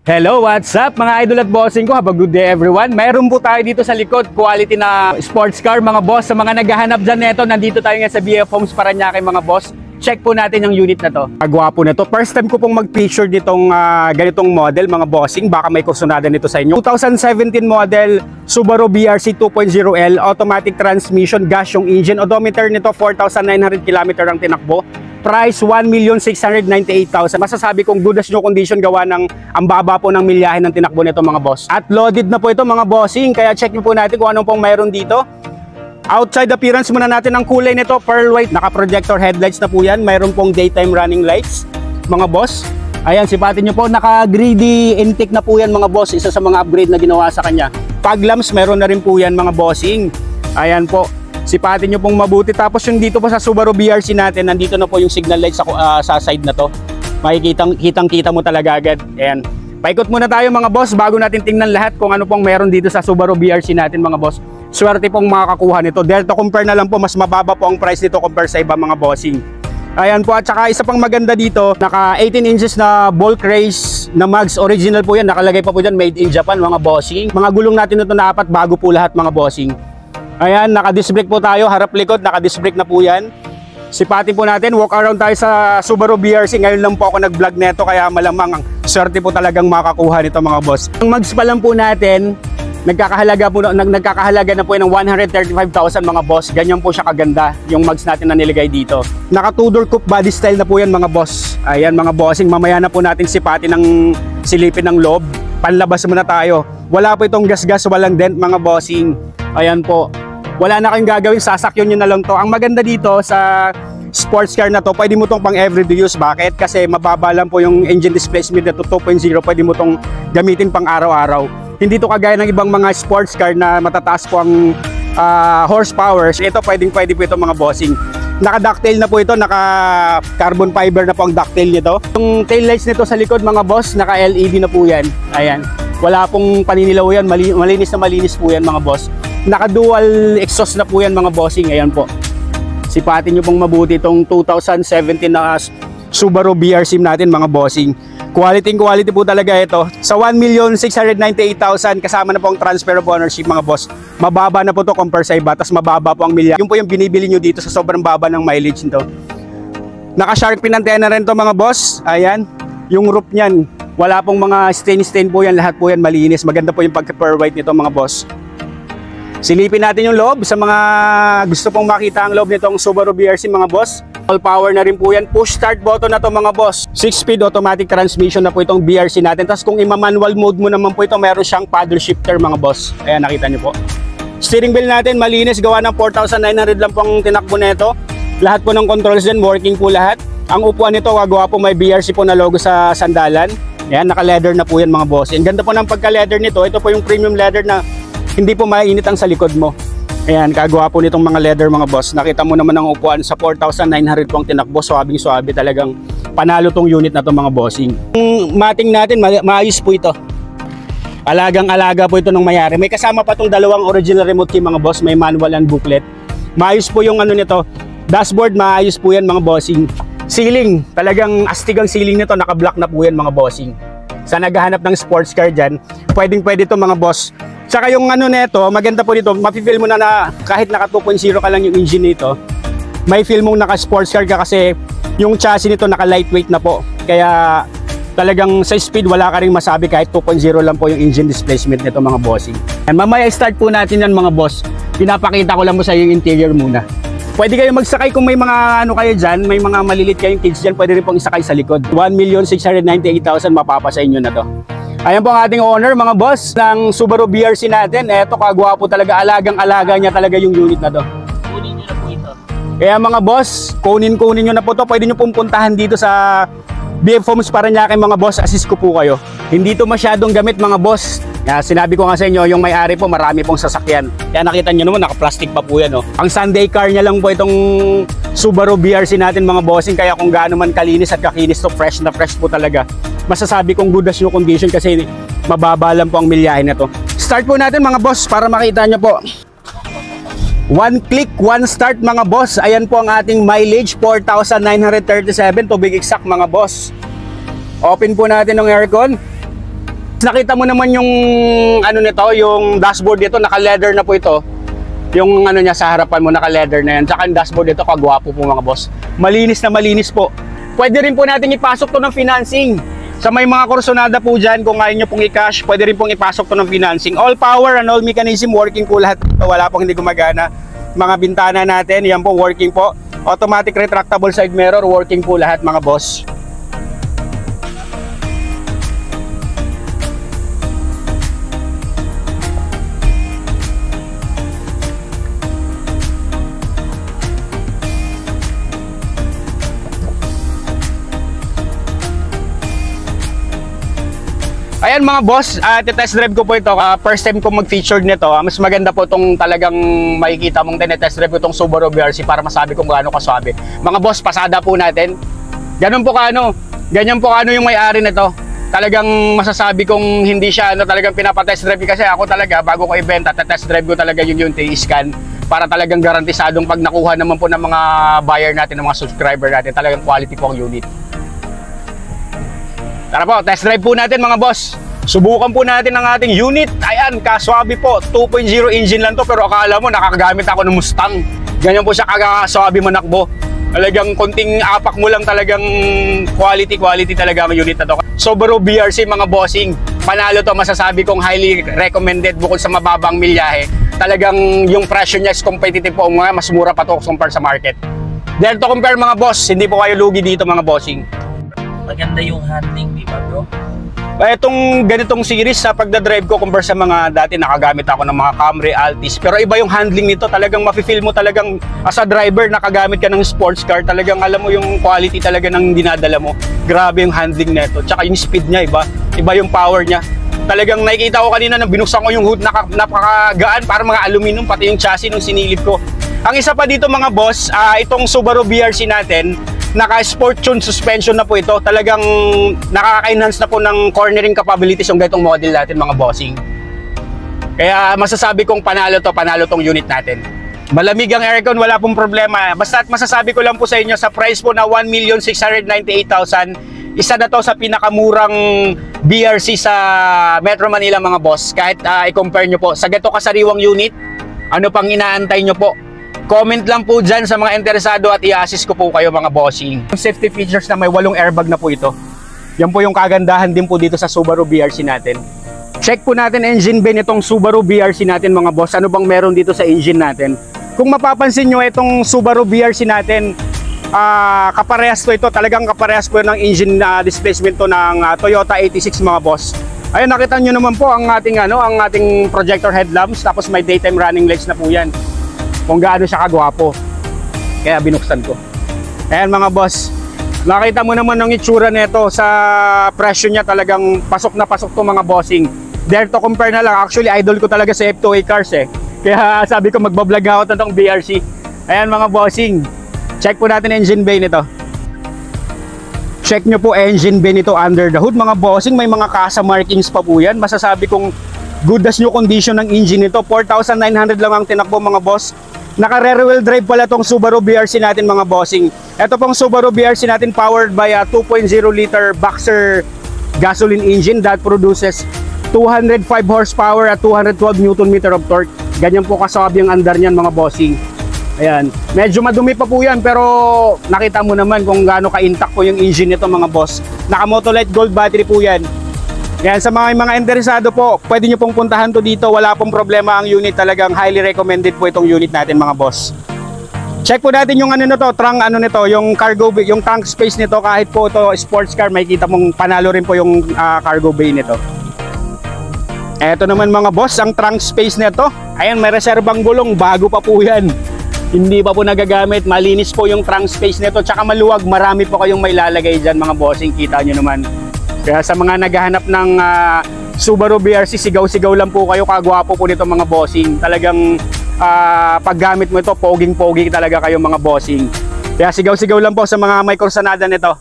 Hello, what's up mga idol at bossing ko? Have a good day everyone. Mayroon po tayo dito sa likod, quality na sports car mga boss. Sa mga naghahanap dyan neto, nandito tayo nga sa BF Homes Parañaque mga boss. Check po natin yung unit na to. Agwapo na to. First time ko pong mag-feature ditong ganitong model mga bossing. Baka may kusunada nito sa inyo. 2017 model Subaru BRZ 2.0L. Automatic transmission, gas yung engine. Odometer nito 4,900 km ang tinakbo. Price 1,698,000. Masasabi kong good as new condition gawa ng ang baba po ng milyahe ng tinakbo nito mga boss. At loaded na po ito mga bossing. Kaya check nyo po natin kung anong pong mayroon dito. Outside appearance muna natin ang kulay nito, pearl white. Naka-projector headlights na po yan. Mayroon pong daytime running lights mga boss. Ayan, sipatin nyo po. Naka-greedy intake na po yan mga boss. Isa sa mga upgrade na ginawa sa kanya. Fog lamps, mayroon na rin po yan mga bossing. Ayan po. Sipatin nyo pong mabuti. Tapos yung dito po sa Subaru BRZ natin, nandito na po yung signal lights sa side na to. Makikitang-kita mo talaga agad. Ayan. Paikot muna tayo mga boss bago natin tingnan lahat kung ano pong meron dito sa Subaru BRZ natin mga boss. Swerte pong makakakuha nito. Delta compare na lang po, mas mababa po ang price nito compare sa iba mga bossing. Ayan po, at saka isa pang maganda dito, naka 18 inches na bulk race na mags. Original po yan, nakalagay pa po dyan, made in Japan mga bossing. Mga gulong natin ito na 4, bago po lahat mga bossing. Ayan, naka-disc brake po tayo, harap likod, naka-disc brake na po yan. Sipatin po natin, walk around tayo sa Subaru BRZ. Ngayon lang po ako nag-vlog neto, kaya malamang ang swerte po talagang makakuha nito mga boss. Ang mags pa lang po natin, nagkakahalaga na po ng 135,000 mga boss. Ganyan po siya kaganda yung mags natin na nilagay dito. Naka 2-door coupe body style na po yan mga boss. Ayan mga bossing, mamaya na po natin sipatin ng silipin ng loob. Panlabas muna tayo. Wala po itong gas-gas, walang dent mga bossing. Ayan po. Wala na kayong gagawin, sasakyan nyo na lang to. Ang maganda dito sa sports car na to, pwede mo tong pang everyday use. Bakit? Kasi mababa lang po yung engine displacement na to 2.0. Pwede mo tong gamitin pang araw-araw. Hindi to kagaya ng ibang mga sports car na matataas po ang horsepower. Ito pwede po ito mga bossing. Naka-ducktail na po ito, naka-carbon fiber na po ang ducktail nito. Yung tail lights nito sa likod mga boss, naka-LED na po yan. Ayan. Wala pong paninilaw yan, malinis na malinis po yan mga boss. Naka-dual exhaust na po yan mga bossing. Ayan po. Sipatin nyo pong mabuti itong 2017 na Subaru BRZ natin mga bossing. Quality po talaga ito. Sa 1,698,000 kasama na po ang transfer of ownership mga boss. Mababa na po to compare sa iba. Tapos mababa po ang milya. Yun po yung binibili nyo dito sa sobrang baba ng mileage nito. Naka-shark fin antenna rin to mga boss. Ayan. Yung roof nyan, wala pong mga stain po yan. Lahat po yan malinis. Maganda po yung pagka-pearl white nito mga boss. Silipin natin yung loob sa mga gusto pong makita ang loob nitong Subaru BRZ mga boss. All power na rin po yan. Push start button na to mga boss. 6-speed automatic transmission na po itong BRZ natin. Tapos kung ima-manual mode mo naman po ito, meron siyang paddle shifter mga boss. Ayan, nakita niyo po. Steering wheel natin malinis, gawa ng 4,900 lang pong tinakbo nito. Lahat po ng controls din, working po lahat. Ang upuan nito, gawa po may BRZ po na logo sa sandalan. Ayan, naka-leather na po yan mga boss. Ang ganda po ng pagka-leather nito. Ito po yung premium leather na hindi po mainit ang sa likod mo. Ayan, kagawa po nitong mga leather mga boss. Nakita mo naman ang upuan sa 4,900 pong tinakbo. Swabing-swabe, talagang panalo tong unit na to mga bossing. Yung mating natin, maayos po ito. Alagang-alaga po ito ng mayari. May kasama pa tong dalawang original remote key mga boss. May manual and booklet. Maayos po yung ano nito. Dashboard, maayos po yan mga bossing. Ceiling, talagang astig ang ceiling nito. Naka-block na po yan mga bossing. Sa naghahanap ng sports car dyan, pwedeng-pwede ito mga boss. Tsaka yung ano neto, maganda po dito, mapi-feel mo na kahit naka 2.0 ka lang yung engine nito, may feel mong naka sports car ka kasi yung chassis nito naka lightweight na po. Kaya talagang sa speed wala ka ring masabi kahit 2.0 lang po yung engine displacement nito mga bossing. And mamaya start po natin yan mga boss. Pinapakita ko lang po sa yung interior muna. Pwede kayo magsakay kung may mga ano kayo dyan, may mga malilit kayong kids dyan, pwede rin pong isakay sa likod. 1,698,000 mapapa sa inyo na to. Ayan po ang ating owner mga boss ng Subaru BRZ natin. Eto, kagwapo talaga, alagang-alaga niya talaga yung unit na to. Kunin nyo na po ito. Kaya mga boss, kunin nyo na po to. Pwede nyo pong puntahan dito sa BF Homes Parañaque mga boss. Assist ko po kayo. Hindi to masyadong gamit mga boss. Kaya sinabi ko nga sa inyo, yung may-ari po marami pong sasakyan. Kaya nakita nyo naman, naka-plastic pa po yan. Oh. Ang Sunday car niya lang po itong Subaru BRZ natin mga bossing. Kaya kung gaano man kalinis at kakinis to, fresh na fresh po talaga. Masasabi kong good as new condition kasi mababa lang po ang milyahe na to. Start po natin mga boss para makita nyo po. One click, one start mga boss. Ayan po ang ating mileage, 4,937 to be exact mga boss. Open po natin ang aircon. Nakita mo naman yung ano nito, yung dashboard nito, naka-leather na po ito. Yung ano niya sa harapan mo, naka-leather na yan. Tsaka yung dashboard nito, kagwapo po mga boss. Malinis na malinis po. Pwede rin po natin ipasok to ng financing. Sa may mga kursonada po dyan, kung ayaw nyo pong i-cash, pwede rin pong ipasok to ng financing. All power and all mechanism, working po lahat. Wala pong hindi gumagana. Mga bintana natin, yan po, working po. Automatic retractable side mirror, working po lahat mga boss. Ayan mga boss, test drive ko po ito. First time ko mag-featured nito. Mas maganda po itong talagang makikita mong test drive ko itong Subaru BRZ para masabi kung gaano kaswabe. Mga boss, pasada po natin. Ganyan po kaano yung may-ari nito. Talagang masasabi kong hindi siya talagang pinapa-test drive kasi ako talaga bago ko ibenta, test drive ko talaga yung scan para talagang garantisadong pag nakuha naman po ng mga buyer natin, ng mga subscriber natin, talagang quality po ang unit. Tara po, test drive po natin mga boss. Subukan po natin ang ating unit. Ayan, kaswabe po. 2.0 engine lang to pero akala mo nakakagamit ako ng Mustang. Ganyan po siya kaswabe manakbo. Talagang konting apak mo lang, talagang quality talaga ang unit na to. Subaru BRZ mga bossing. Panalo to, masasabi kong highly recommended bukod sa mababang milyahe. Talagang yung presyo niya is competitive po. Mas mura pa to compare sa market. Dahil to compare mga boss, hindi po kayo lugi dito mga bossing. Maganda yung handling, di ba bro? Itong ganitong series sa pagdadrive ko compare sa mga dati nakagamit ako ng mga Camry, Altis. Pero iba yung handling nito, talagang mafe-feel mo talagang as a driver nakagamit ka ng sports car. Talagang alam mo yung quality talaga ng dinadala mo. Grabe yung handling nito. Tsaka yung speed niya iba yung power niya. Talagang nakikita ko kanina nang binuksan ko yung hood, napakagaan, para mga aluminum, pati yung chassis nung sinilip ko. Ang isa pa dito mga boss, itong Subaru BRZ natin, naka-sport tune suspension na po ito. Talagang nakaka-enhance na po ng cornering capabilities yung ganitong model natin mga bossing. Kaya masasabi kong panalo tong unit natin. Malamig ang aircon, wala pong problema. Basta masasabi ko lang po sa inyo, sa price po na 1,698,000, isa na to sa pinakamurang BRZ sa Metro Manila mga boss. Kahit i-compare nyo po sa ganito kasariwang unit, ano pang inaantay nyo po? Comment lang po dyan sa mga interesado at i-assist ko po kayo mga bossing. Yung safety features na may 8 airbag na po ito. Yan po yung kagandahan din po dito sa Subaru BRZ natin. Check po natin engine bay nitong Subaru BRZ natin mga boss. Ano bang meron dito sa engine natin? Kung mapapansin nyo itong Subaru BRZ natin, kaparehas po ito. Talagang kaparehas po ng engine displacement to ng Toyota 86 mga boss. Ayun, nakita nyo naman po ang ating, ang ating projector headlamps. Tapos may daytime running lights na po yan. Kung gaano siya kagwapo. Kaya binuksan ko. Ayan mga boss, nakita mo naman ang itsura nito. Sa presyo niya talagang pasok na pasok to mga bossing. Dare to compare na lang. Actually idol ko talaga sa F2A cars Kaya sabi ko magbablog ako ng BRZ. Ayan mga bossing, check po natin engine bay nito. Check nyo po engine bay nito under the hood mga bossing. May mga kasa markings pa po yan. Masasabi kong good as new condition ng engine nito. 4,900 lang ang tinakbo mga boss. Naka rear wheel drive pala tong Subaru BRZ natin mga bossing. Ito pong Subaru BRZ natin powered by a 2.0 liter boxer gasoline engine that produces 205 horsepower at 212 Nm of torque. Ganyan po kasabi ang andar niyan mga bossing. Ayan, medyo madumi pa po yan pero nakita mo naman kung gaano ka-intact po yung engine nito mga boss. Naka Motolite Gold battery po yan. Yan, sa mga interesado po, pwede nyo pong puntahan to dito. Wala pong problema ang unit. Talagang highly recommended po itong unit natin mga boss. Check po natin yung yung cargo bay, yung trunk space nito. Kahit po ito sports car, makikita mong panalo rin po yung cargo bay nito. Eto naman mga boss, ang trunk space nito. Ayan, may reserbang gulong, bago pa po yan. Hindi pa po nagagamit, malinis po yung trunk space nito. Tsaka maluwag, marami po kayong may lalagay dyan mga bossing, kita nyo naman. Kaya sa mga naghahanap ng Subaru BRZ, sigaw-sigaw lang po kayo, kagwapo po nito mga bossing. Talagang paggamit mo ito, poging-pogi talaga kayo mga bossing. Kaya sigaw-sigaw lang po sa mga may kursanada nito.